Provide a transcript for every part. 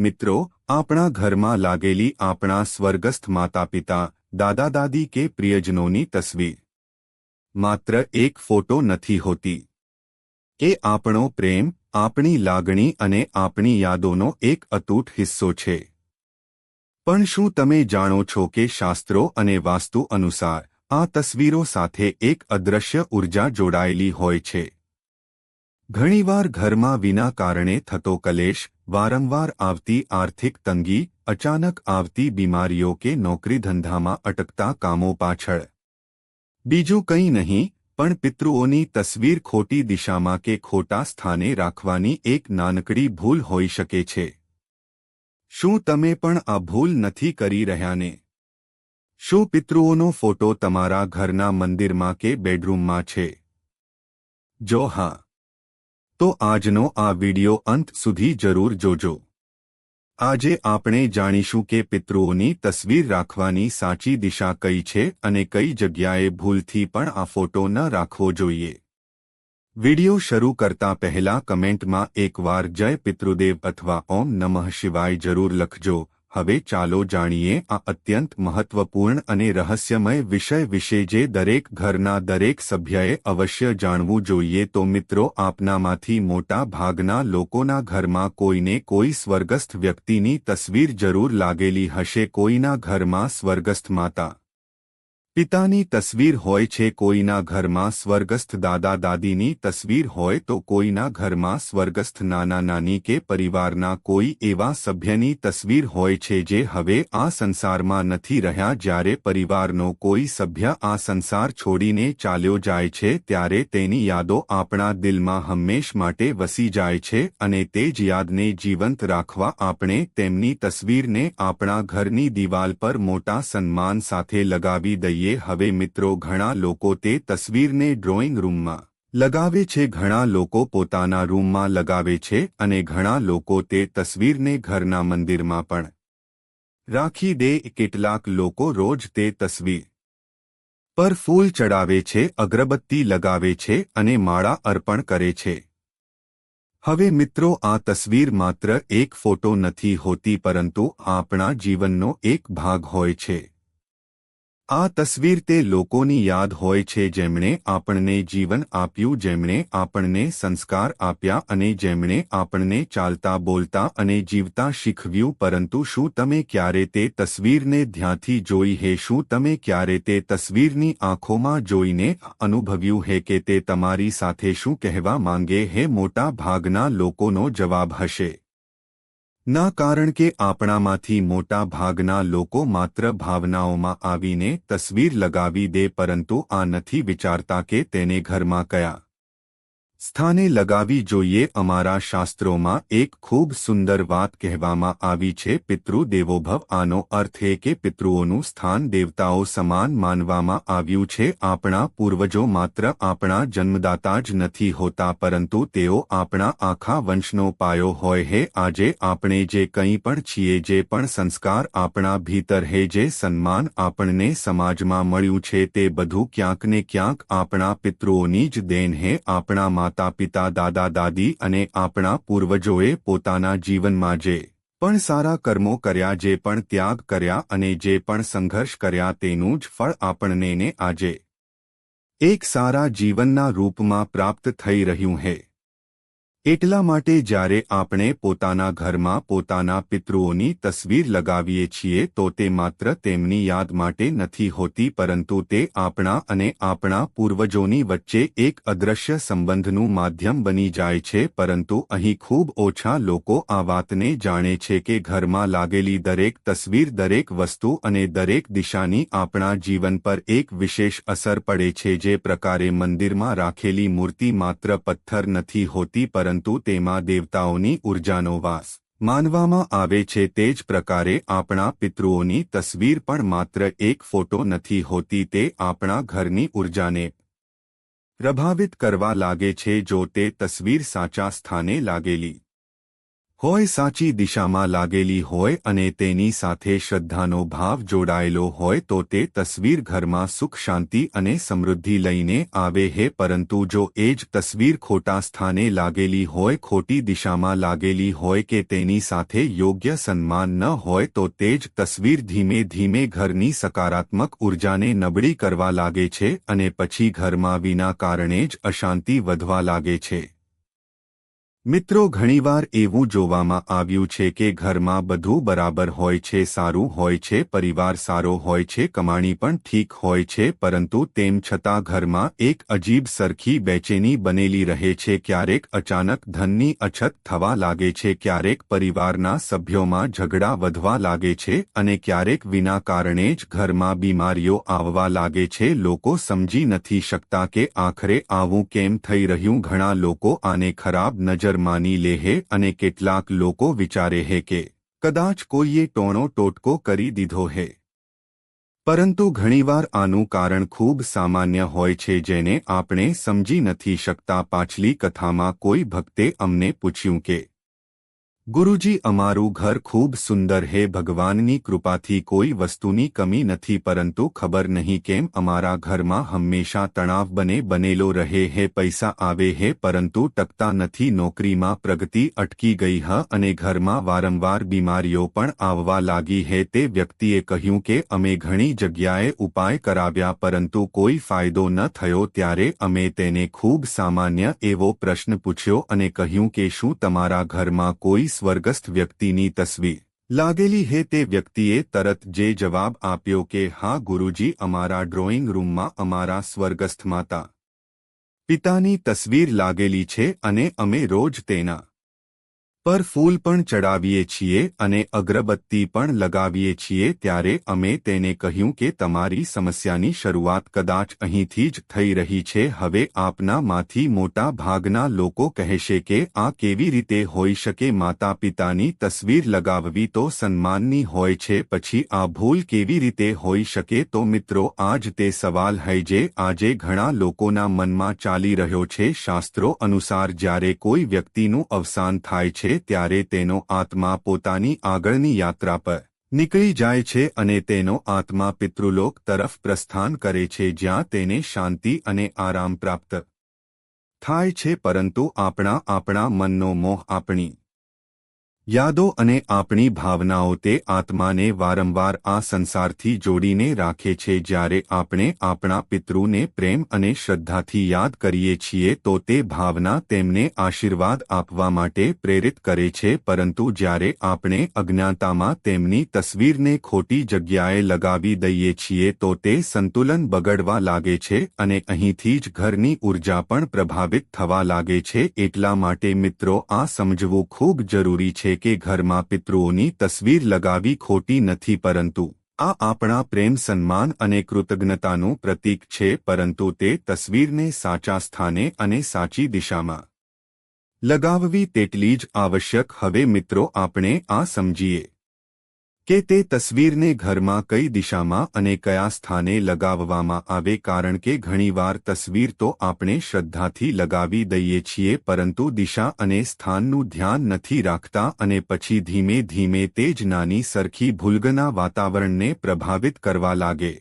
મિત્રો, આપણા ઘરમાં લાગેલી આપણા સ્વર્ગસ્થ માતાપિતા, દાદા દાદી કે પ્રિયજનોની તસવીર માત્ર એક ફોટો નથી હોતી. એ આપણો પ્રેમ, આપણી લાગણી અને આપણી યાદોનો એક અતૂટ હિસ્સો છે. પણ શું તમે જાણો છો કે શાસ્ત્રો અને વાસ્તુ અનુસાર આ તસવીરો સાથે એક અદૃશ્ય ઉર્જા જોડાયેલી હોય છે? ઘણીવાર ઘરમાં વિના કારણે થતો કલેશ, વારંવાર આવતી આર્થિક તંગી, અચાનક આવતી બીમારીઓ કે નોકરી ધંધામાં અટકતા કામો પાછળ બીજું કંઈ નહીં પણ પિતૃઓની તસવીર ખોટી દિશામાં કે ખોટા સ્થાને રાખવાની એક નાનકડી ભૂલ હોઈ શકે છે. શું તમે પણ આ ભૂલ નથી કરી રહ્યા ને? શું પિતૃઓનો ફોટો તમારા ઘરના મંદિરમાં કે બેડરૂમમાં છે? જો હા, તો આજનો આ વિડિયો અંત સુધી જરૂર જોજો. આજે આપણે જાણીશું કે પિતૃઓની તસવીર રાખવાની સાચી દિશા કઈ છે અને કઈ જગ્યાએ ભૂલથી પણ આ ફોટો ન રાખવો જોઈએ. વિડિયો શરૂ કરતા પહેલા કમેન્ટમાં એકવાર જય પિતૃદેવ અથવા ઓમ નમઃ શિવાય જરૂર લખજો. હવે ચાલો જાણીએ આ અત્યંત મહત્વપૂર્ણ અને રહસ્યમય વિષય વિશે જે દરેક ઘરના દરેક સભ્યએ અવશ્ય જાણવું જોઈએ. તો મિત્રો, આપનામાંથી મોટા ભાગના લોકોના ઘરમાં કોઈને કોઈ સ્વર્ગસ્થ વ્યક્તિની તસવીર જરૂર લાગેલી હશે. કોઈના ઘરમાં સ્વર્ગસ્થ માતા પિતાની તસવીર હોય છે, કોઈના ઘરમાં સ્વર્ગસ્થ દાદા દાદીની તસવીર હોય તો કોઈના ઘરમાં સ્વર્ગસ્થ નાના નાની કે પરિવારના કોઈ એવા સભ્યની તસવીર હોય છે જે હવે આ સંસારમાં નથી રહ્યા. જ્યારે પરિવારનો કોઈ સભ્ય આ સંસાર છોડીને ચાલ્યો જાય છે ત્યારે તેની યાદો આપણા દિલમાં હંમેશ માટે વસી જાય છે અને તે જ યાદને જીવંત રાખવા આપણે તેમની તસવીરને આપણા ઘરની દિવાલ પર મોટા સન્માન સાથે લગાવી દઈએ. હવે મિત્રો, ઘણા લોકો તે તસવીરને ડ્રોઈંગ રૂમમાં લગાવે છે, ઘણા લોકો પોતાના રૂમમાં લગાવે છે અને ઘણા લોકો તે તસવીરને ઘરના મંદિરમાં પણ રાખી દે. કેટલાક લોકો રોજ તે તસવીર પર ફૂલ ચડાવે છે, અગરબત્તી લગાવે છે અને માળા અર્પણ કરે છે. હવે મિત્રો, આ તસવીર માત્ર એક ફોટો નથી હોતી પરંતુ આપણા જીવનનો એક ભાગ હોય છે. આ તસવીર તે લોકોની યાદ હોય છે જેમણે આપણને જીવન આપ્યું, જેમણે આપણને સંસ્કાર આપ્યા અને જેમણે આપણને ચાલતા બોલતા અને જીવતા શીખવ્યું. પરંતુ શું તમે ક્યારે તે તસવીરને ધ્યાનથી જોઈ હે? શું તમે ક્યારે તે તસવીરની આંખોમાં જોઈને અનુભવ્યું હે કે તે તમારી સાથે શું કહેવા માંગે હે? મોટા ભાગના લોકોનો જવાબ હશે ના, કારણ કે આપણામાંથી મોટા ભાગના લોકો માત્ર ભાવનાઓમાં આવીને તસવીર લગાવી દે, પરંતુ આ નથી વિચારતા કે તેને ઘરમાં કયા સ્થાને લગાવવી જોઈએ. અમારા શાસ્ત્રોમાં એક ખૂબ સુંદર વાત કહેવામાં આવી છે, પિતૃ દેવો ભવ. આનો અર્થ એ કે પિતૃઓનું સ્થાન દેવતાઓ સમાન માનવામાં આવ્યું છે. આપણા પૂર્વજો માત્ર આપણા જન્મદાતા જ નથી હોતા પરંતુ તેઓ આપણા આખા વંશનો પાયો હોય હે. આજે આપણે જે કંઈ પણ છીએ, જે પણ સંસ્કાર આપણા ભીતર હે, જે સન્માન આપણને સમાજમાં મળ્યું છે, તે બધું ક્યાંક ને ક્યાંક આપણા પિતૃઓની જ દેન હે. આપણા માતા પિતા, દાદા દાદી અને આપણા પૂર્વજોએ પોતાના જીવનમાં જે પણ સારા કર્મો કર્યા, જે પણ ત્યાગ કર્યા અને જે પણ સંઘર્ષ કર્યા, તેનું જ ફળ આપણને આજે એક સારા જીવનના રૂપમાં પ્રાપ્ત થઈ રહ્યું હે. એટલા માટે જ્યારે આપણે પોતાના ઘરમાં પોતાના પિતૃઓની તસવીર લગાવીએ છીએ તો તે માત્ર તેમની યાદ માટે નથી હોતી પરંતુ તે આપણા અને આપણા પૂર્વજોની વચ્ચે એક અદૃશ્ય સંબંધનું માધ્યમ બની જાય છે. પરંતુ અહીં ખૂબ ઓછા લોકો આ વાતને જાણે છે કે ઘરમાં લાગેલી દરેક તસવીર, દરેક વસ્તુ અને દરેક દિશાની આપણા જીવન પર એક વિશેષ અસર પડે છે. જે પ્રકારે મંદિરમાં રાખેલી મૂર્તિ માત્ર પથ્થર નથી હોતી પરંતુ તેમાં દેવતાઓની ઉર્જાનો વાસ માનવામાં આવે છે, તે જ પ્રકારે આપણા પિતૃઓની તસવીર પણ માત્ર એક ફોટો નથી હોતી. તે આપણા ઘરની ઉર્જાને પ્રભાવિત કરવા લાગે છે. જો તે તસવીર સાચા સ્થાને લાગેલી હોય, સાચી દિશામાં લાગેલી હોય અને તેની સાથે શ્રદ્ધાનો ભાવ જોડાયેલો હોય તો તે તસવીર ઘરમાં સુખ, શાંતિ અને સમૃદ્ધિ લઈને આવે છે. પરંતુ જો એ જ તસવીર ખોટા સ્થાને લાગેલી હોય, ખોટી દિશામાં લાગેલી હોય કે તેની સાથે યોગ્ય સન્માન ન હોય તો તે જ તસવીર ધીમે ધીમે ઘરની સકારાત્મક ઉર્જાને નબળી કરવા લાગે છે અને પછી ઘરમાં વિના કારણે જ અશાંતિ વધવા લાગે છે. મિત્રો, ઘણીવાર એવું જોવામાં આવ્યું છે કે ઘરમાં બધું બરાબર હોય છે, સારું હોય છે, પરિવાર સારો હોય છે, કમાણી પણ ઠીક હોય છે, પરંતુ તેમ છતાં ઘરમાં એક અજીબ સરખી બેચેની બનેલી રહે છે. ક્યારેક અચાનક ધનની અછત થવા લાગે છે, ક્યારેક પરિવારના સભ્યોમાં ઝઘડા વધવા લાગે છે અને ક્યારેક વિના કારણે જ ઘરમાં બીમારીઓ આવવા લાગે છે. લોકો સમજી નથી શકતા કે આખરે આવું કેમ થઈ રહ્યું. ઘણા લોકો આને ખરાબ નજર માની લે છે અને કેટલાક લોકો વિચારે છે કે કદાચ કોઈએ ટોણો ટોટકો કરી દીધો છે. પરંતુ ઘણીવાર આનું કારણ ખૂબ સામાન્ય હોય છે જેને આપણે સમજી નથી શકતા. પાછલી કથામાં કોઈ ભક્તે અમને પૂછ્યું કે ગુરુજી, અમારું ઘર ખૂબ સુંદર છે, ભગવાનની કૃપાથી કોઈ વસ્તુની કમી નથી, પરંતુ ખબર નહીં કેમ અમારા ઘરમાં હંમેશા તણાવ બનેલો રહે છે. પૈસા આવે છે પરંતુ ટકતા નથી, નોકરીમાં પ્રગતિ અટકી ગઈ છે અને ઘરમાં વારંવાર બીમારીઓ પણ આવવા લાગી છે. તે વ્યક્તિએ કહ્યું કે અમે ઘણી જગ્યાએ ઉપાય કરાવ્યા પરંતુ કોઈ ફાયદો ન થયો. ત્યારે અમે તેને ખૂબ સામાન્ય એવો પ્રશ્ન પૂછ્યો અને કહ્યું કે શું તમારા ઘરમાં કોઈ સ્વર્ગસ્થ વ્યક્તિની તસવીર લાગેલી છે? તે વ્યક્તિએ તરત જે જવાબ આપ્યો કે હા ગુરુજી, અમારા ડ્રોઈંગ રૂમમાં અમારા સ્વર્ગસ્થ માતા પિતાની તસવીર લાગેલી છે અને અમે રોજ તેના પર ફૂલ પણ ચડાવીએ છીએ અને અગરબત્તી પણ લગાવીએ છીએ. ત્યારે અમે તેને કહ્યું કે તમારી સમસ્યાની શરૂઆત કદાચ અહીંથી જ થઈ રહી છે. હવે આપનામાંથી મોટા ભાગના લોકો કહેશે કે આ કેવી રીતે હોઈ શકે? માતા પિતાની તસવીર લગાવવી તો સન્માનની હોય છે, પછી આ ભૂલ કેવી રીતે હોઈ શકે? તો મિત્રો, આ જ તે સવાલ છે જે આજે ઘણા લોકોના મનમાં ચાલી રહ્યો છે. શાસ્ત્રો અનુસાર જ્યારે કોઈ વ્યક્તિનું અવસાન થાય છે ત્યારે તેનો આત્મા પોતાની આગળની યાત્રા પર નીકળી જાય છે અને તેનો આત્મા પિતૃલોક તરફ પ્રસ્થાન કરે છે, જ્યાં તેને શાંતિ અને આરામ પ્રાપ્ત થાય છે. પરંતુ આપણા મનનો મોહ, આપણી યાદો અને આપણી ભાવનાઓ તે આત્માને વારંવાર આ સંસારથી જોડીને રાખે છે. જ્યારે આપણે આપણા પિતૃને પ્રેમ અને શ્રદ્ધાથી યાદ કરીએ છીએ તો તે ભાવના તેમને આશીર્વાદ આપવા માટે પ્રેરિત કરે છે. પરંતુ જ્યારે આપણે અજ્ઞાનતામાં તેમની તસવીરને ખોટી જગ્યાએ લગાવી દઈએ છીએ તો તે સંતુલન બગડવા લાગે છે અને અહીંથી જ ઘરની ઉર્જા પણ પ્રભાવિત થવા લાગે છે. એટલા માટે મિત્રો, આ સમજવું ખૂબ જરૂરી છે કે ઘરમાં પિતૃઓની તસવીર લગાવી ખોટી નથી, પરંતુ આ આપણા પ્રેમ, સન્માન અને કૃતજ્ઞતાનું પ્રતીક છે. પરંતુ તે તસવીરને સાચા સ્થાને અને સાચી દિશામાં લગાવવી તેટલી જ આવશ્યક. હવે મિત્રો, આપણે આ સમજીએ કે તે તસવીરને ઘરમાં કઈ દિશામાં અને કયા સ્થાને લગાવવામાં આવે, કારણ કે ઘણીવાર તસવીર તો આપણે શ્રદ્ધાથી લગાવી દઈએ છીએ પરંતુ દિશા અને સ્થાનનું ધ્યાન નથી રાખતા અને પછી ધીમે ધીમે તે જ નાની સરખી ભૂલગના વાતાવરણને પ્રભાવિત કરવા લાગે.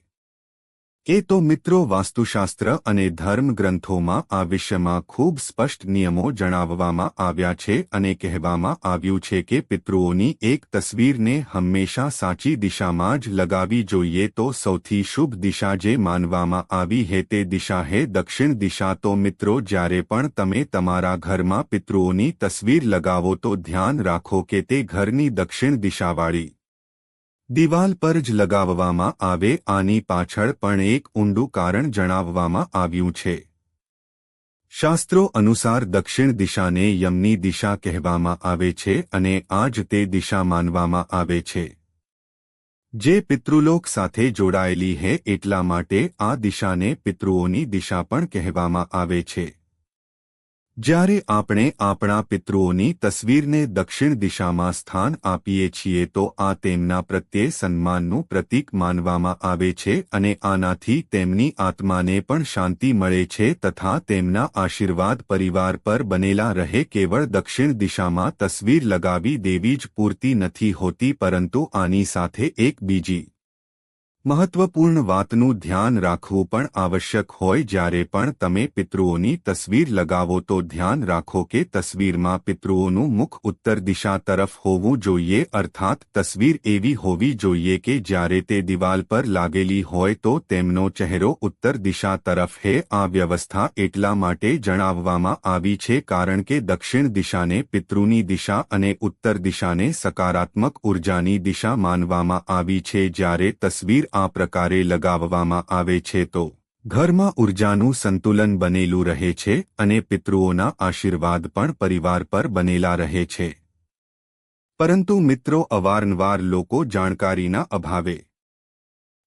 તો મિત્રો, વાસ્તુશાસ્ત્ર અને ધર્મ ગ્રંથોમાં આ વિષયમાં ખૂબ સ્પષ્ટ નિયમો જણાવવામાં આવ્યા છે અને કહેવામાં આવ્યું છે કે પિતૃઓની એક તસવીરને હંમેશા સાચી દિશામાં જ લગાવી જોઈએ. તો સૌથી શુભ દિશા જે માનવામાં આવી છે તે દિશા છે દક્ષિણ દિશા. તો મિત્રો, જ્યારે પણ તમે તમારા ઘરમાં પિતૃઓની તસવીર લગાવો તો ધ્યાન રાખો કે તે ઘરની દક્ષિણ દિશાવાળી દિવાલ પર જ લગાવવામાં આવે. આની પાછળ પણ એક ઊંડું કારણ જણાવવામાં આવ્યું છે. શાસ્ત્રો અનુસાર દક્ષિણ દિશાને યમની દિશા કહેવામાં આવે છે અને આ જ તે દિશા માનવામાં આવે છે જે પિતૃલોક સાથે જોડાયેલી છે. એટલા માટે આ દિશાને પિતૃઓની દિશા પણ કહેવામાં આવે છે. જ્યારે આપણે આપણા પિતૃઓની તસવીરને દક્ષિણ દિશામાં સ્થાન આપીએ છીએ તો આ તેમના પ્રત્યે સન્માનનું પ્રતીક માનવામાં આવે છે અને આનાથી તેમની આત્માને પણ શાંતિ મળે છે તથા તેમના આશીર્વાદ પરિવાર પર બનેલા રહે. કેવળ દક્ષિણ દિશામાં તસવીર લગાવી દેવી જ પૂરતી નથી હોતી, પરંતુ આની સાથે એક બીજી મહત્વપૂર્ણ વાતનું ધ્યાન રાખવું પણ આવશ્યક હોય. જ્યારે પણ તમે પિતૃઓની તસવીર લગાવો તો ધ્યાન રાખો કે તસવીરમાં પિતૃઓનું મુખ ઉત્તર દિશા તરફ હોવું જોઈએ, અર્થાત તસવીર એવી હોવી જોઈએ કે જ્યારે તે દિવાલ પર લાગેલી હોય તો તેમનો ચહેરો ઉત્તર દિશા તરફ હે. આ વ્યવસ્થા એટલા માટે જણાવવામાં આવી છે કારણ કે દક્ષિણ દિશાને પિતૃની દિશા અને ઉત્તર દિશાને સકારાત્મક ઉર્જાની દિશા માનવામાં આવી છે. જ્યારે તસવીર આ પ્રકારે લગાવવામાં આવે છે તો ઘરમાં ઉર્જાનું સંતુલન બનેલું રહે છે અને પિતૃઓના આશીર્વાદ પણ પરિવાર પર બનેલા રહે છે. પરંતુ મિત્રો, અવારનવાર લોકો જાણકારીના અભાવે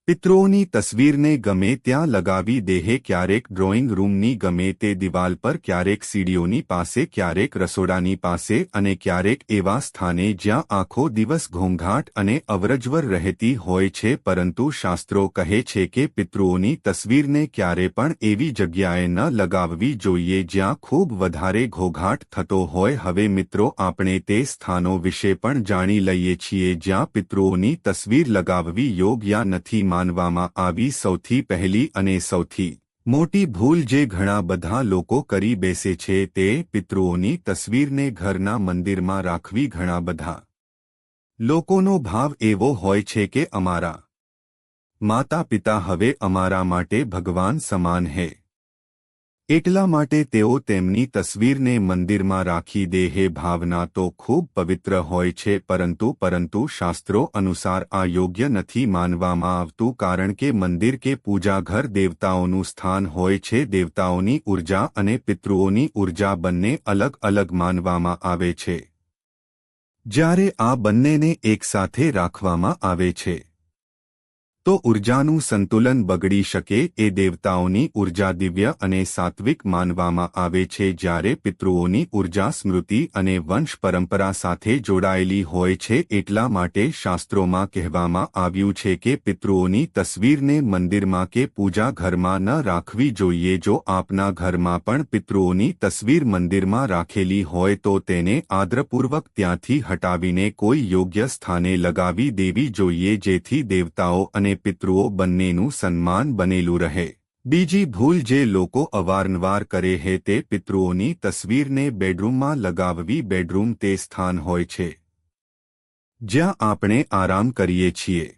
પિતૃઓની તસવીરને ગમે ત્યાં લગાવી દે. ક્યારેક ડ્રોઈંગ રૂમની ગમે તે દિવાલ પર, ક્યારેક સીડીઓની પાસે, ક્યારેક રસોડાની પાસે અને ક્યારેક એવા સ્થાને જ્યાં આખો દિવસ ઘોંઘાટ અને અવરજવર રહેતી હોય છે. પરંતુ શાસ્ત્રો કહે છે કે પિતૃઓની તસવીરને ક્યારે પણ એવી જગ્યાએ ન લગાવવી જોઈએ જ્યાં ખૂબ વધારે ઘોંઘાટ થતો હોય. હવે મિત્રો, આપણે તે સ્થાનો વિશે પણ જાણી લઈએ છીએ જ્યાં પિતૃઓની તસવીર લગાવવી યોગ્ય નથી માનવામાં આવી. સૌથી પહેલી અને સૌથી મોટી ભૂલ જે ઘણા બધા લોકો કરી બેસે છે તે પિતૃઓની તસવીરને ઘરના મંદિરમાં રાખવી. ઘણા બધા લોકોનો ભાવ એવો હોય છે કે અમારા માતા પિતા હવે અમારા માટે ભગવાન સમાન હે, એટલા માટે તેઓ તેમની તસવીરને મંદિરમાં રાખી દે. હે ભાવના તો ખૂબ પવિત્ર હોય છે, પરંતુ શાસ્ત્રો અનુસાર આ યોગ્ય નથી માનવામાં આવતું, કારણ કે મંદિર કે પૂજા ઘર દેવતાઓનું સ્થાન હોય છે. દેવતાઓની ઉર્જા અને પિતૃઓની ઉર્જા બંને અલગ અલગ માનવામાં આવે છે. જ્યારે આ બંનેને એકસાથે રાખવામાં આવે છે તો ઉર્જાનું સંતુલન બગડી શકે. એ દેવતાઓની ઉર્જા દિવ્ય અને સાત્વિક માનવામાં આવે છે, જ્યારે પિતૃઓની ઉર્જા સ્મૃતિ અને વંશ પરંપરા સાથે જોડાયેલી હોય છે. એટલા માટે શાસ્ત્રોમાં કહેવામાં આવ્યું છે કે પિતૃઓની તસવીરને મંદિરમાં કે પૂજા ઘરમાં ન રાખવી જોઈએ. જો આપના ઘરમાં પણ પિતૃઓની તસવીર મંદિરમાં રાખેલી હોય તો તેને આદરપૂર્વક ત્યાંથી હટાવીને કોઈ યોગ્ય સ્થાને લગાવી દેવી જોઈએ, જેથી દેવતાઓ અને પિતૃઓ બંનેનું સન્માન બનેલું રહે. બીજી ભૂલ જે લોકો અવારનવાર કરે છે તે પિતૃઓની તસવીરને બેડરૂમમાં લગાવવી. બેડરૂમ તે સ્થાન હોય છે જ્યાં આપણે આરામ કરીએ છીએ,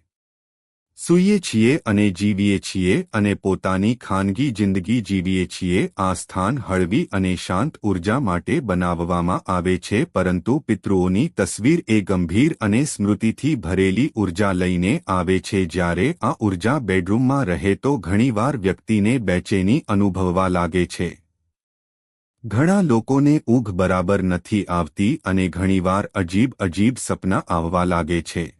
સૂઈએ છીએ અને જીવીએ છીએ અને પોતાની ખાનગી જિંદગી જીવીએ છીએ. આ સ્થાન હળવી અને શાંત ઉર્જા માટે બનાવવામાં આવે છે, પરંતુ પિતૃઓની તસવીર એ ગંભીર અને સ્મૃતિથી ભરેલી ઉર્જા લઈને આવે છે. જ્યારે આ ઉર્જા બેડરૂમમાં રહે તો ઘણીવાર વ્યક્તિને બેચેની અનુભવવા લાગે છે. ઘણા લોકોને ઊંઘ બરાબર નથી આવતી અને ઘણીવાર અજીબ સપના આવવા લાગે છે.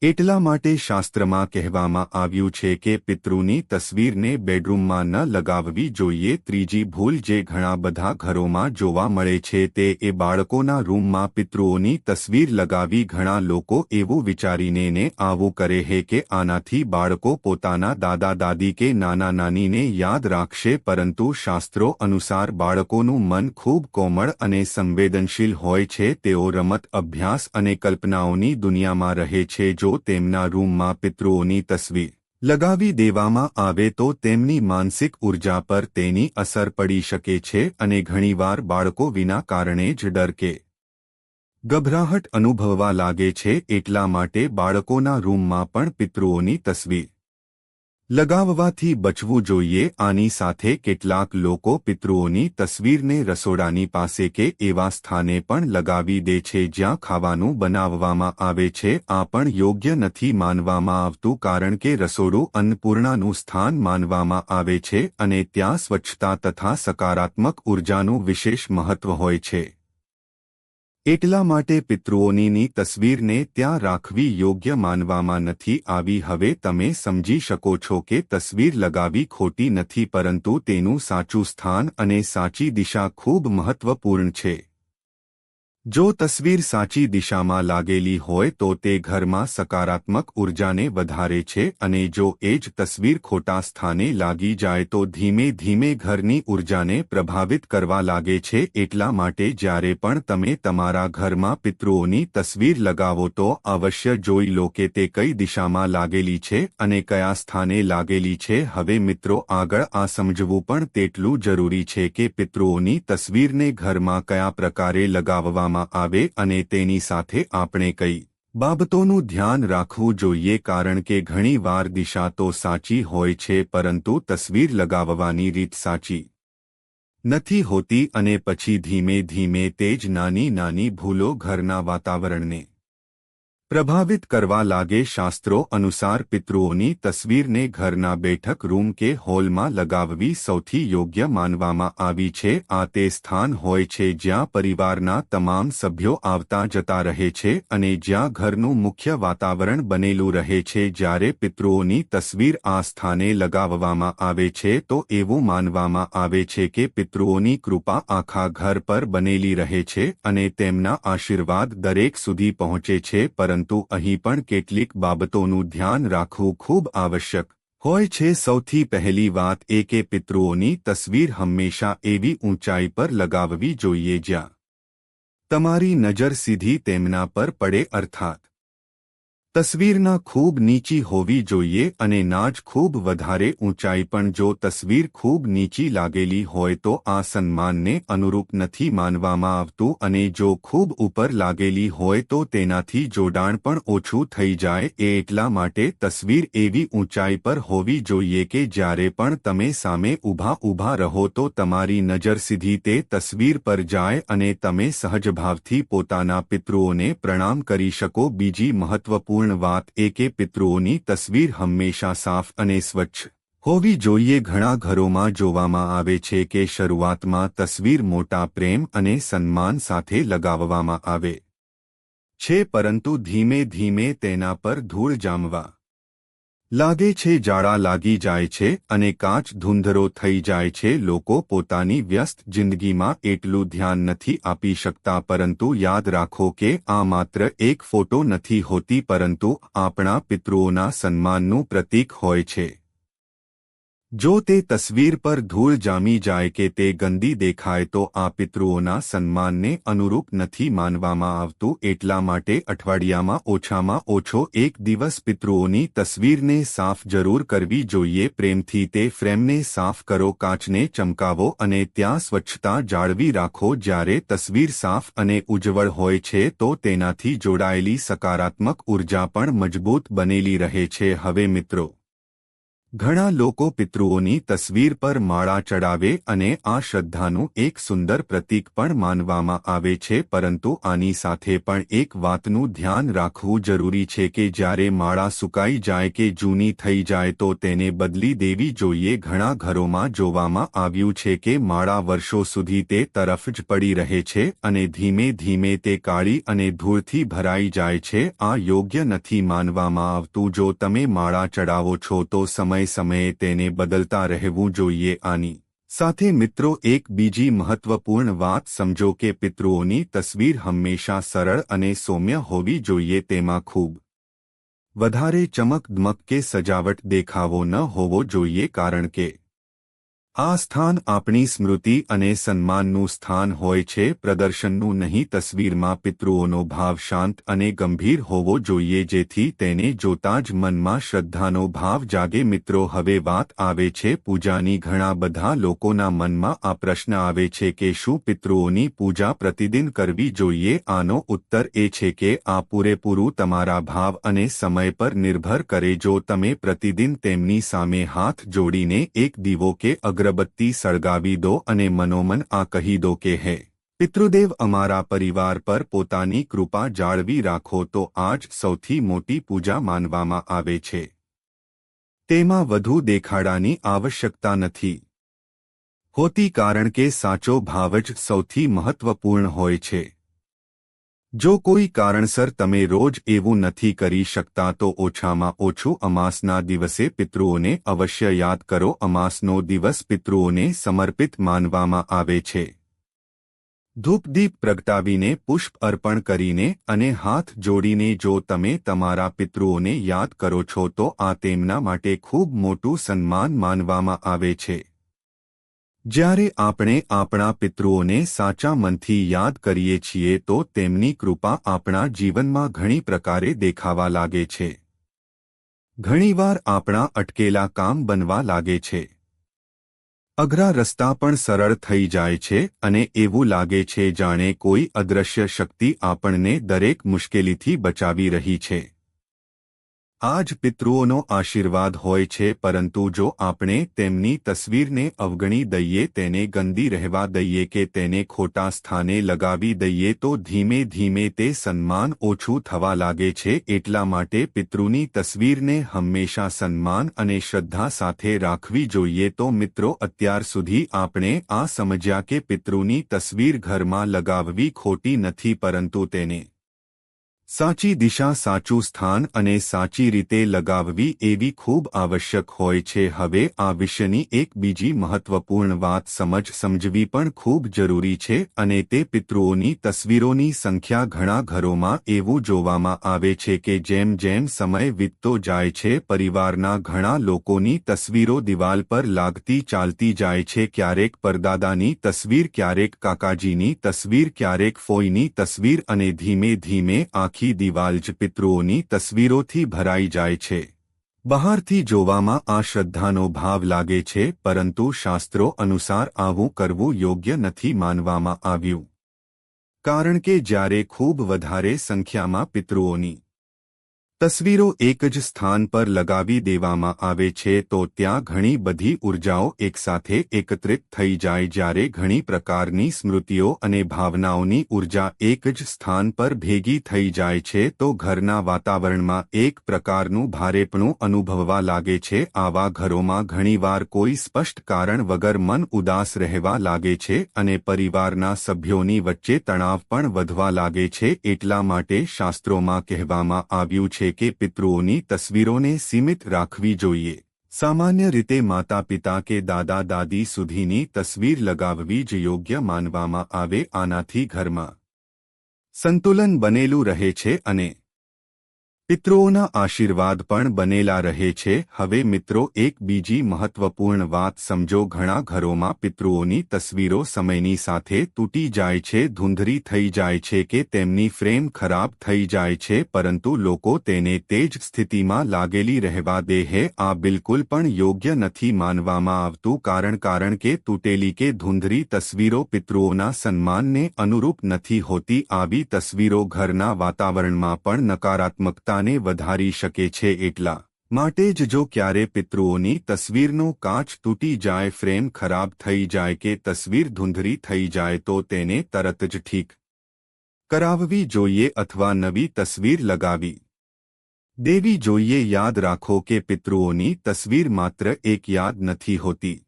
એટલા માટે શાસ્ત્રમાં કહેવામાં આવ્યું છે કે પિતૃની તસવીરને બેડરૂમમાં ન લગાવવી જોઈએ. ત્રીજી ભૂલ જે ઘણા બધા ઘરોમાં જોવા મળે છે તે એ બાળકોના રૂમમાં પિતૃઓની તસવીર લગાવી. ઘણા લોકો એવું વિચારીને ને આવું કરે છે કે આનાથી બાળકો પોતાના દાદા દાદી કે નાના નાનીને યાદ રાખશે, પરંતુ શાસ્ત્રો અનુસાર બાળકોનું મન ખૂબ કોમળ અને સંવેદનશીલ હોય છે. તેઓ રમત, અભ્યાસ અને કલ્પનાઓની દુનિયામાં રહે છે. જો તેમના રૂમમાં પિતૃઓની તસવીર લગાવી દેવામાં આવે તો તેમની માનસિક ઉર્જા પર તેની અસર પડી શકે છે અને ઘણીવાર બાળકો વિના કારણે જ ડર કે ગભરાહટ અનુભવવા લાગે છે. એટલા માટે બાળકોના રૂમમાં પણ પિતૃઓની તસવીર લગાવવાથી બચવું જોઈએ. આની સાથે કેટલાક લોકો પિતૃઓની તસવીરને રસોડાની પાસે કે એવા સ્થાને પણ લગાવી દે છે જ્યાં ખાવાનું બનાવવામાં આવે છે. આ પણ યોગ્ય નથી માનવામાં આવતું, કારણ કે રસોડું અન્નપૂર્ણાનું સ્થાન માનવામાં આવે છે અને ત્યાં સ્વચ્છતા તથા સકારાત્મક ઉર્જાનું વિશેષ મહત્વ હોય છે. એટલા માટે પિતૃઓની તસવીરને ત્યાં રાખવી યોગ્ય માનવામાં નથી આવી. હવે તમે સમજી શકો છો કે તસવીર લગાવી ખોટી નથી, પરંતુ તેનું સાચું સ્થાન અને સાચી દિશા ખૂબ મહત્વપૂર્ણ છે. જો તસવીર સાચી દિશામાં લાગેલી હોય તો તે ઘરમાં સકારાત્મક ઉર્જાને વધારે છે, અને જો એ જ તસવીર ખોટા સ્થાને લાગી જાય તો ધીમે ધીમે ઘરની ઉર્જાને પ્રભાવિત કરવા લાગે છે. એટલા માટે જ્યારે પણ તમે તમારા ઘરમાં પિતૃઓની તસવીર લગાવો તો અવશ્ય જોઈ લો કે તે કઈ દિશામાં લાગેલી છે અને કયા સ્થાને લાગેલી છે. હવે મિત્રો, આગળ આ સમજવું પણ તેટલું જરૂરી છે કે પિતૃઓની તસવીરને ઘરમાં કયા પ્રકારે લગાવવામાં આવે અને તેની સાથે આપણે કઈ બાબતોનું ધ્યાન રાખવું જોઈએ, કારણ કે ઘણી વાર દિશા તો સાચી હોય છે પરંતુ તસવીર લગાવવાની રીત સાચી નથી હોતી, અને પછી ધીમે ધીમે તે જ નાની નાની ભૂલો ઘરના વાતાવરણને પ્રભાવિત કરવા લાગે. શાસ્ત્રો અનુસાર પિતૃઓની તસવીરને ઘરના બેઠક રૂમ કે હોલમાં લગાવવી સૌથી યોગ્ય માનવામાં આવી છે. આ તે સ્થાન હોય છે જ્યાં પરિવારના તમામ સભ્યો આવતા જતા રહે છે અને જ્યાં ઘરનું મુખ્ય વાતાવરણ બનેલું રહે છે. જ્યારે પિતૃઓની તસવીર આ સ્થાને લગાવવામાં આવે છે તો એવું માનવામાં આવે છે કે પિતૃઓની કૃપા આખા ઘર પર બનેલી રહે છે અને તેમના આશીર્વાદ દરેક સુધી પહોંચે છે. પરંતુ અહીં પણ કેટલીક બાબતોનું ધ્યાન રાખવું ખૂબ આવશ્યક હોય છે. સૌથી પહેલી વાત એ કે પિતૃઓની તસવીર હંમેશા એવી ઊંચાઈ પર લગાવવી જોઈએ જ્યાં તમારી નજર સીધી તેમના પર પડે, અર્થાત તસવીરના ખૂબ નીચી હોવી જોઈએ અને ના જ ખૂબ વધારે ઊંચાઈ. પણ જો તસવીર ખૂબ નીચી લાગેલી હોય તો આ સન્માનને અનુરૂપ નથી માનવામાં આવતું, અને જો ખૂબ ઉપર લાગેલી હોય તો તેનાથી જોડાણ પણ ઓછું થઈ જાય. એટલા માટે તસવીર એવી ઊંચાઈ પર હોવી જોઈએ કે જ્યારે પણ તમે સામે ઊભા રહો તો તમારી નજર સીધી તે તસવીર પર જાય અને તમે સહજભાવથી પોતાના પિતૃઓને પ્રણામ કરી શકો. બીજી મહત્વપૂર્ણ વાત એ કે પિતૃઓની તસવીર હંમેશા સાફ અને સ્વચ્છ હોવી જોઈએ. ઘણા ઘરોમાં જોવામાં આવે છે કે શરૂઆતમાં તસવીર મોટા પ્રેમ અને સન્માન સાથે લગાવવામાં આવે છે, પરંતુ ધીમે ધીમે તેના પર ધૂળ જામવા લાગે છે, જાળા લાગી જાય છે અને કાચ ધૂંધળો થઈ જાય છે. લોકો પોતાની વ્યસ્ત જિંદગીમાં એટલું ધ્યાન નથી આપી શકતા, પરંતુ યાદ રાખો કે આ માત્ર એક ફોટો નથી હોતી, પરંતુ આપણા પિતૃઓના સન્માનનું પ્રતીક હોય છે. જો તે તસવીર પર ધૂળ જામી જાય કે તે ગંદી દેખાય તો આ પિતૃઓના સન્માનને અનુરૂપ નથી માનવામાં આવતું. એટલા માટે અઠવાડિયામાં ઓછામાં ઓછો એક દિવસ પિતૃઓની તસવીરને સાફ જરૂર કરવી જોઈએ. પ્રેમથી તે ફ્રેમને સાફ કરો, કાચને ચમકાવો અને ત્યાં સ્વચ્છતા જાળવી રાખો. જ્યારે તસવીર સાફ અને ઉજ્જવળ હોય છે તો તેનાથી જોડાયેલી સકારાત્મક ઉર્જા પણ મજબૂત બનેલી રહે છે. હવે મિત્રો, ઘણા લોકો પિતૃઓની તસવીર પર માળા ચડાવે અને આ શ્રદ્ધાનું એક સુંદર પ્રતીક પણ માનવામાં આવે છે, પરંતુ આની સાથે પણ એક વાતનું ધ્યાન રાખવું જરૂરી છે કે જ્યારે માળા સુકાઈ જાય કે જૂની થઈ જાય તો તેને બદલી દેવી જોઈએ. ઘણા ઘરોમાં જોવામાં આવ્યું છે કે માળા વર્ષો સુધી તે તરફ જ પડી રહે છે અને ધીમે ધીમે તે કાળી અને ધૂળથી ભરાઈ જાય છે. આ યોગ્ય નથી માનવામાં આવતું. જો તમે માળા ચડાવો છો તો સમયે તેને બદલતા રહેવું જોઈએ. આની સાથે મિત્રો, એક બીજી મહત્વપૂર્ણ વાત સમજો કે પિતૃઓની તસવીર હંમેશા સરળ અને સૌમ્ય હોવી જોઈએ. તેમાં ખૂબ વધારે ચમકદમક કે સજાવટ દેખાવો ન હોવો જોઈએ, કારણ કે આ સ્થાન આપણી સ્મૃતિ અને સન્માનનું સ્થાન હોય છે, પ્રદર્શનનું નહીં. તસવીરમાં પિતૃઓનો ભાવ શાંત અને ગંભીર હોવો જોઈએ, જેથી તેને જોતા જ મનમાં શ્રદ્ધાનો ભાવ જાગે. મિત્રો, હવે વાત આવે છે પૂજાની. ઘણા બધા લોકોના મનમાં આ પ્રશ્ન આવે છે કે શું પિતૃઓની પૂજા પ્રતિદિન કરવી જોઈએ? આનો ઉત્તર એ છે કે આ પૂરેપૂરું તમારા ભાવ અને સમય પર નિર્ભર કરે. જો તમે પ્રતિદિન તેમની સામે હાથ જોડીને એક દીવો કે અગરબત્તી સળગાવી દો અને મનોમન આ કહી દો કે હે પિતૃદેવ, અમારા પરિવાર પર પોતાની કૃપા જાળવી રાખો, તો આ જ સૌથી મોટી પૂજા માનવામાં આવે છે. તેમાં વધુ દેખાડાની આવશ્યકતા નથી હોતી, કારણ કે સાચો ભાવ જ સૌથી મહત્વપૂર્ણ હોય છે. જો કોઈ કારણસર તમે રોજ એવું નથી કરી શકતા તો ઓછામાં ઓછું અમાસના દિવસે પિતૃઓને અવશ્ય યાદ કરો. અમાસનો દિવસ પિતૃઓને સમર્પિત માનવામાં આવે છે. ધૂપદીપ પ્રગટાવીને પુષ્પ અર્પણ કરીને અને હાથ જોડીને જો તમે તમારા પિતૃઓને યાદ કરો છો તો આ તેમના માટે ખૂબ મોટું સન્માન માનવામાં આવે છે. જ્યારે આપણે આપણા પિતૃઓને સાચા મનથી યાદ કરીએ છીએ તો તેમની કૃપા આપણા જીવનમાં ઘણી પ્રકારે દેખાવા લાગે છે. ઘણીવાર આપણા અટકેલા કામ બનવા લાગે છે. અઘરા રસ્તા પણ સરળ થઈ જાય છે અને એવું લાગે છે જાણે કોઈ અદૃશ્ય શક્તિ આપણને દરેક મુશ્કેલીથી બચાવી રહી છે. આ જ પિતૃઓનો આશીર્વાદ હોય છે, પરંતુ જો આપણે તેમની તસવીરને અવગણી દઈએ, તેને ગંદી રહેવા દઈએ કે તેને ખોટા સ્થાને લગાવી દઈએ તો ધીમે ધીમે તે સન્માન ઓછું થવા લાગે છે. એટલા માટે પિતૃની તસવીરને હંમેશા સન્માન અને શ્રદ્ધા સાથે રાખવી જોઈએ. તો મિત્રો, અત્યાર સુધી આપણે આ સમજ્યા કે પિતૃની તસવીર ઘરમાં લગાવવી ખોટી નથી, પરંતુ તેને સાચી દિશા, સાચું સ્થાન અને સાચી રીતે લગાવવી એવી ખૂબ આવશ્યક હોય છે. હવે આ વિષયની એક બીજી મહત્વપૂર્ણ વાત સમજવી પણ ખૂબ જરૂરી છે અને તે પિતૃઓની તસવીરોની સંખ્યા. ઘણા ઘરોમાં એવું જોવામાં આવે છે કે જેમ જેમ સમય વીતતો જાય છે, પરિવારના ઘણા લોકોની તસવીરો દિવાલ પર લાગતી ચાલતી જાય છે. ક્યારેક પરદાદાની તસવીર, ક્યારેક કાકાજીની તસવીર, ક્યારેક ફોઈની તસવીર અને ધીમે ધીમે આખી દિવાલ જ પિતૃઓની તસવીરોથી ભરાઈ જાય છે. બહારથી જોવામાં આ શ્રદ્ધાનો ભાવ લાગે છે, પરંતુ શાસ્ત્રો અનુસાર આવું કરવું યોગ્ય નથી માનવામાં આવ્યું. કારણ કે જ્યારે ખૂબ વધારે સંખ્યામાં પિતૃઓની તસવીરો એક જ સ્થાન પર લગાવી દેવામાં આવે છે તો ત્યાં ઘણી બધી ઉર્જાઓ એકસાથે એકત્રિત થઈ જાય. જ્યારે ઘણી પ્રકારની સ્મૃતિઓ અને ભાવનાઓની ઉર્જા એક જ સ્થાન પર ભેગી થઈ જાય છે તો ઘરના વાતાવરણમાં એક પ્રકારનું ભારેપણું અનુભવવા લાગે છે. આવા ઘરોમાં ઘણીવાર કોઈ સ્પષ્ટ કારણ વગર મન ઉદાસ રહેવા લાગે છે અને પરિવારના સભ્યોની વચ્ચે તણાવ પણ વધવા લાગે છે. એટલા માટે શાસ્ત્રોમાં કહેવામાં આવ્યું છે કે પિતૃઓની તસવીરોને સીમિત રાખવી જોઈએ. સામાન્ય રીતે માતા-પિતા કે દાદા-દાદી સુધીની તસવીર લગાવવી જ યોગ્ય માનવામાં આવે. આનાથી ઘરમાં સંતુલન બનેલું રહે છે અને પિતૃઓના આશીર્વાદ પણ બનેલા રહે છે. હવે મિત્રો, એક બીજી મહત્વપૂર્ણ વાત સમજો. ઘણા ઘરોમાં પિતૃઓની તસવીરો સમયની સાથે તૂટી જાય છે, ધૂંધળી થઈ જાય છે કે તેમની ફ્રેમ ખરાબ થઈ જાય છે, પરંતુ લોકો તેને તે જ સ્થિતિમાં લાગેલી રહેવા દે છે. આ બિલકુલ પણ યોગ્ય નથી માનવામાં આવતું, કારણ કે તૂટેલી કે ધૂંધળી તસવીરો પિતૃઓના સન્માનને અનુરૂપ નથી હોતી. આવી તસવીરો ઘરના વાતાવરણમાં પણ નકારાત્મકતા ને વધારી શકે છે. એટલા માટે જ જો ક્યારે પિતૃઓની તસવીરનો કાચ તૂટી જાય, ફ્રેમ ખરાબ થઈ જાય કે તસવીર ધૂંધળી થઈ જાય તો તેને તરત જ ઠીક કરાવવી જોઈએ અથવા નવી તસવીર લગાવી દેવી જોઈએ. યાદ રાખો કે પિતૃઓની તસવીર માત્ર એક યાદ નથી હોતી,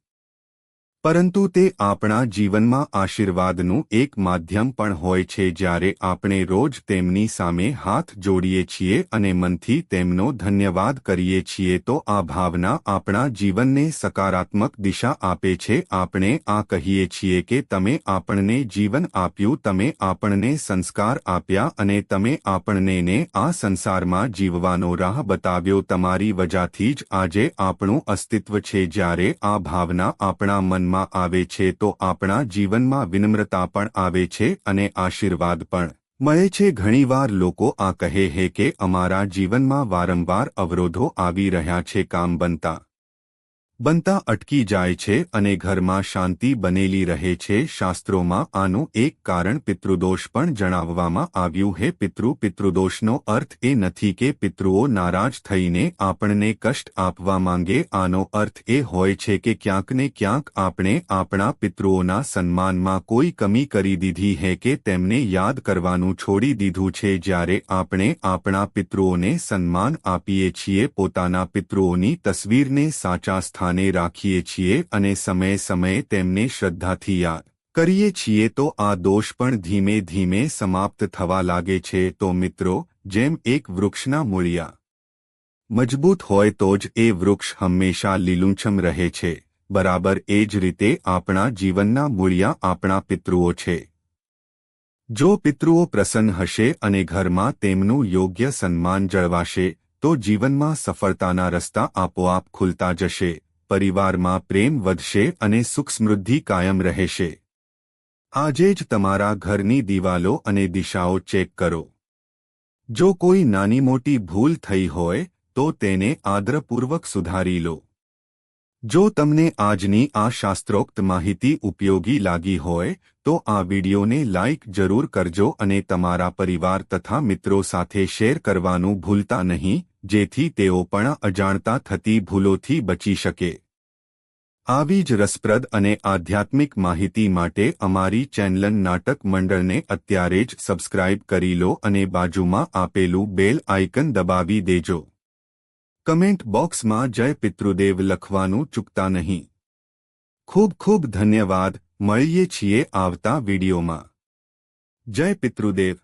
પરંતુ તે આપણા જીવનમાં આશીર્વાદનું એક માધ્યમ પણ હોય છે. જ્યારે આપણે રોજ તેમની સામે હાથ જોડીએ છીએ અને મનથી તેમનો ધન્યવાદ કરીએ છીએ તો આ ભાવના આપણા જીવનને સકારાત્મક દિશા આપે છે. આપણે આ કહીએ છીએ કે તમે આપણને જીવન આપ્યું, તમે આપણને સંસ્કાર આપ્યા અને તમે આપણને આ સંસારમાં જીવવાનો રાહ બતાવ્યો. તમારી વજહથી જ આજે આપણું અસ્તિત્વ છે. જ્યારે આ ભાવના આપણા મનમાં આવે છે તો આપણા જીવનમાં વિનમ્રતા પણ આવે છે અને આશીર્વાદ પણ મળે છે. ઘણીવાર લોકો આ કહે છે કે અમારા જીવનમાં વારંવાર અવરોધો આવી રહ્યા છે, કામ બનતા અટકી જાય છે અને ઘરમાં શાંતિ બનેલી રહે છે. શાસ્ત્રોમાં આનું એક કારણ પિતૃદોષ પણ જણાવવામાં આવ્યું છે. પિતૃદોષનો અર્થ એ નથી કે પિતૃઓ નારાજ થઈને આપણને કષ્ટ આપવા માંગે. આનો અર્થ એ હોય છે કે ક્યાંક ને ક્યાંક આપણે આપણા પિતૃઓના સન્માનમાં કોઈ કમી કરી દીધી છે કે તેમને યાદ કરવાનું છોડી દીધું છે. જ્યારે આપણે આપણા પિતૃઓને સન્માન આપીએ છીએ, પોતાના પિતૃઓની તસવીરને સાચા સ્થાને રાખીએ છીએ અને સમયે સમયે તેમને શ્રદ્ધાથી યાદ કરીએ છીએ તો આ દોષ પણ ધીમે ધીમે સમાપ્ત થવા લાગે છે. તો મિત્રો, જેમ એક વૃક્ષના મૂળિયા મજબૂત હોય તો જ એ વૃક્ષ હંમેશા લીલુંછમ રહે છે, બરાબર એ જ રીતે આપણા જીવનના મૂળિયા આપણા પિતૃઓ છે. જો પિતૃઓ પ્રસન્ન હશે અને ઘરમાં તેમનું યોગ્ય સન્માન જળવાશે તો જીવનમાં સફળતાના રસ્તા આપોઆપ ખુલતા જશે, પરિવારમાં પ્રેમ વધશે અને સુખ સમૃદ્ધિ કાયમ રહેશે. આજે જ તમારા ઘરની દિવાલો અને દિશાઓ ચેક કરો. જો કોઈ નાની મોટી ભૂલ થઈ હોય તો તેને આદરપૂર્વક સુધારી લો. જો તમને આજની આ શાસ્ત્રોક્ત માહિતી ઉપયોગી લાગી હોય તો આ વિડિયોને લાઇક જરૂર કરજો અને તમારા પરિવાર તથા મિત્રો સાથે શેર કરવાનું ભૂલતા નહીં, જેથી તેઓ પણ અજાણતા થતી ભૂલોથી બચી શકે. આવી જ રસપ્રદ અને આધ્યાત્મિક માહિતી માટે અમારી ચેનલ નાટક મંડળને અત્યારે જ સબસ્ક્રાઇબ કરી લો અને બાજુમાં આપેલું બેલ આઇકન દબાવી દેજો. કમેન્ટ બોક્સમાં જય પિતૃદેવ લખવાનું ચૂકતા નહીં. ખૂબ ખૂબ ધન્યવાદ. મળીએ છીએ આવતા વિડીયોમાં. જય પિતૃદેવ.